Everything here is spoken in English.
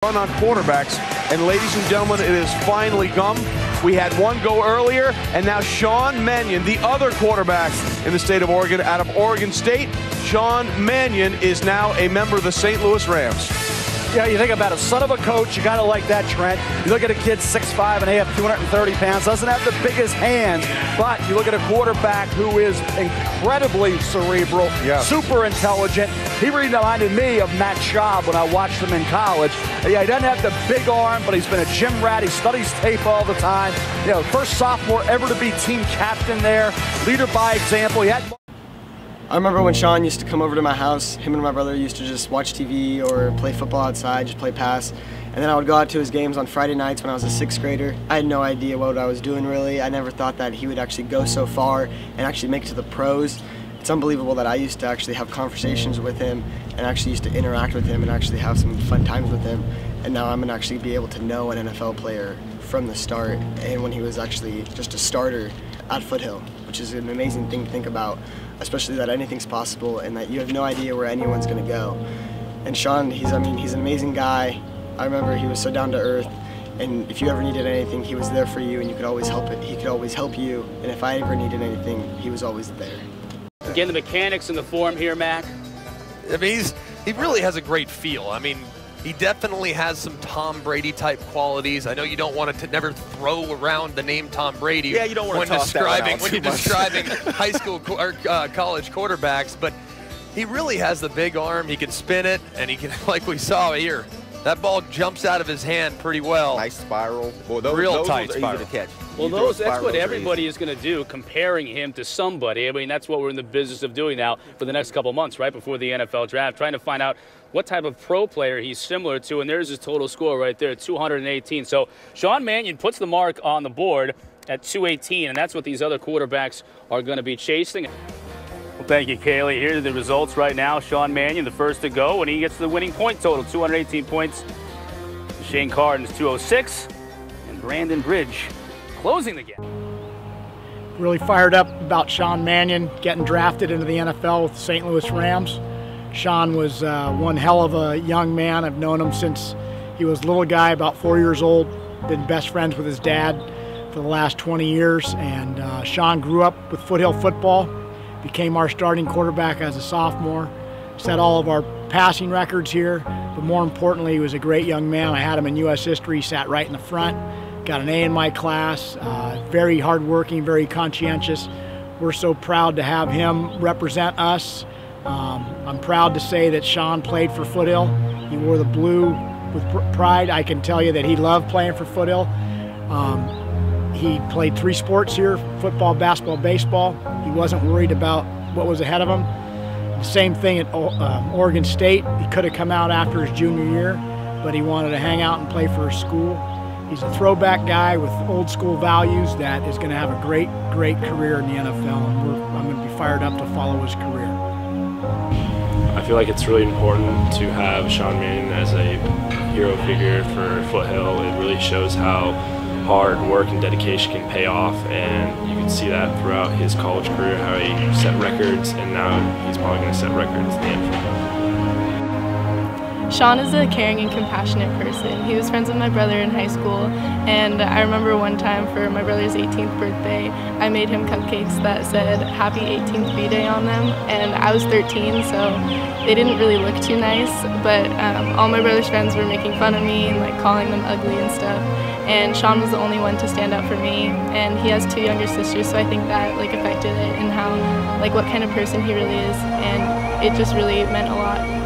Run on quarterbacks, and ladies and gentlemen, it has finally come. We had one go earlier, and now Sean Mannion, the other quarterback in the state of Oregon, out of Oregon State. Sean Mannion is now a member of the St. Louis Rams. Yeah, you think about a son of a coach, you gotta like that, Trent. You look at a kid 6'5" and a half, 230 pounds, doesn't have the biggest hands, but you look at a quarterback who is incredibly cerebral, super intelligent. He reminded me of Matt Schaub when I watched him in college. Yeah, he doesn't have the big arm, but he's been a gym rat. He studies tape all the time. You know, first sophomore ever to be team captain there, leader by example. I remember when Sean used to come over to my house, him and my brother used to just watch TV or play football outside, just play pass. And then I would go out to his games on Friday nights when I was a 6th grader. I had no idea what I was doing really. I never thought that he would actually go so far and actually make it to the pros. It's unbelievable that I used to actually have conversations with him and actually used to interact with him and actually have some fun times with him. And now I'm gonna actually be able to know an NFL player from the start, and when he was actually just a starter at Foothill, which is an amazing thing to think about, especially that anything's possible and that you have no idea where anyone's gonna go. And Sean, he's an amazing guy. I remember he was so down to earth, and if you ever needed anything, he was there for you, and you could always help it. He could always help you, and if I ever needed anything, he was always there. Again, the mechanics and the form here, Mac. I mean, he really has a great feel. I mean, he definitely has some Tom Brady type qualities. I know you don't want to never throw around the name Tom Brady. Yeah, you don't want to toss that one out when you're describing high school or college quarterbacks, but he really has the big arm. He can spin it, and he can, like we saw here, that ball jumps out of his hand pretty well. Nice spiral. Well, Real tight are spiral. easy to catch. Well, that's what everybody is going to do, comparing him to somebody. I mean, that's what we're in the business of doing now for the next couple months, right before the NFL draft, trying to find out what type of pro player he's similar to, and there's his total score right there, 218. So Sean Mannion puts the mark on the board at 218, and that's what these other quarterbacks are going to be chasing. Well, thank you, Kaylee. Here are the results right now. Sean Mannion, the first to go, and he gets the winning point total, 218 points. Shane Carden's 206, and Brandon Bridge closing the gap. Really fired up about Sean Mannion getting drafted into the NFL with the St. Louis Rams. Sean was one hell of a young man. I've known him since he was a little guy, about 4 years old. Been best friends with his dad for the last 20 years. And Sean grew up with Foothill football, became our starting quarterback as a sophomore, set all of our passing records here. But more importantly, he was a great young man. I had him in U.S. history. He sat right in the front. Got an A in my class, very hardworking, very conscientious. We're so proud to have him represent us. I'm proud to say that Sean played for Foothill. He wore the blue with pride. I can tell you that he loved playing for Foothill. He played 3 sports here, football, basketball, baseball. He wasn't worried about what was ahead of him. The same thing at Oregon State. He could have come out after his junior year, but he wanted to hang out and play for his school. He's a throwback guy with old school values that is going to have a great, great career in the NFL, and I'm going to be fired up to follow his career. I feel like it's really important to have Sean Mannion as a hero figure for Foothill. It really shows how hard work and dedication can pay off, and you can see that throughout his college career, how he set records, and now he's probably going to set records in the NFL. Sean is a caring and compassionate person. He was friends with my brother in high school, and I remember one time for my brother's 18th birthday, I made him cupcakes that said Happy 18th B-Day on them, and I was 13, so they didn't really look too nice, but all my brother's friends were making fun of me and like calling them ugly and stuff, and Sean was the only one to stand up for me, and he has 2 younger sisters, so I think that like affected it and how, like what kind of person he really is, and it just really meant a lot.